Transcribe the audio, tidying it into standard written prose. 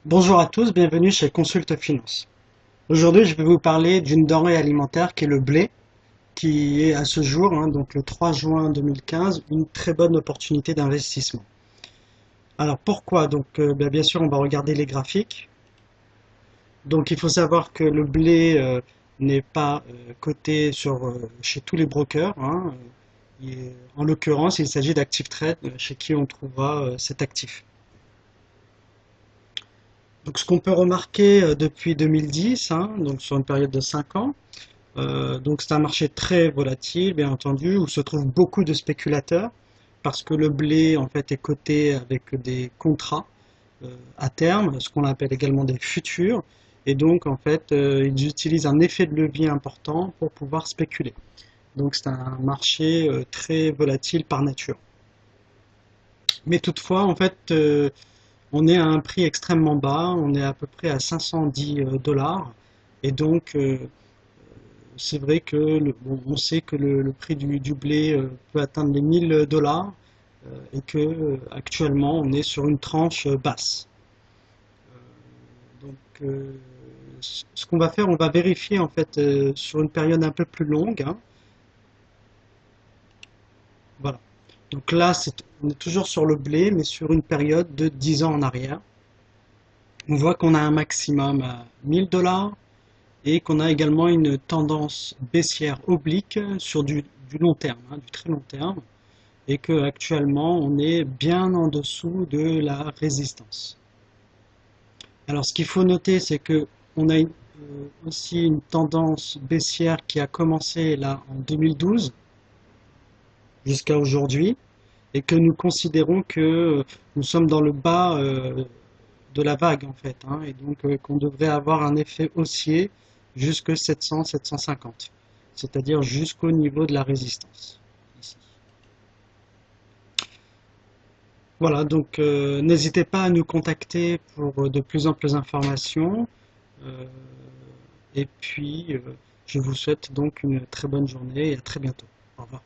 Bonjour à tous, bienvenue chez Consulte Finance. Aujourd'hui, je vais vous parler d'une denrée alimentaire qui est le blé, qui est à ce jour, donc le 3 juin 2015, une très bonne opportunité d'investissement. Alors pourquoi? Bien sûr, on va regarder les graphiques. Donc il faut savoir que le blé n'est pas coté chez tous les brokers, hein. En l'occurrence, il s'agit d'Active Trade, chez qui on trouvera cet actif. Donc ce qu'on peut remarquer depuis 2010, donc sur une période de 5 ans, donc c'est un marché très volatile, bien entendu, où se trouvent beaucoup de spéculateurs, parce que le blé en fait est coté avec des contrats à terme, ce qu'on appelle également des futurs, et donc en fait ils utilisent un effet de levier important pour pouvoir spéculer. Donc c'est un marché très volatile par nature. Mais toutefois, en fait, on est à un prix extrêmement bas, on est à peu près à 510 dollars, et donc c'est vrai que on sait que le prix du blé peut atteindre les 1000 dollars et que actuellement on est sur une tranche basse. Donc ce qu'on va faire, on va vérifier en fait sur une période un peu plus longue, hein. Voilà. Donc là, on est toujours sur le blé, mais sur une période de 10 ans en arrière. On voit qu'on a un maximum à 1000 dollars et qu'on a également une tendance baissière oblique sur du long terme, du très long terme, et que actuellement on est bien en dessous de la résistance. Alors ce qu'il faut noter, c'est que on a aussi une tendance baissière qui a commencé là en 2012 jusqu'à aujourd'hui, et que nous considérons que nous sommes dans le bas de la vague en fait, et donc qu'on devrait avoir un effet haussier jusque 700-750, c'est-à-dire jusqu'au niveau de la résistance. Ici. Voilà, donc n'hésitez pas à nous contacter pour de plus amples informations. Euh, et puis, je vous souhaite donc une très bonne journée et à très bientôt. Au revoir.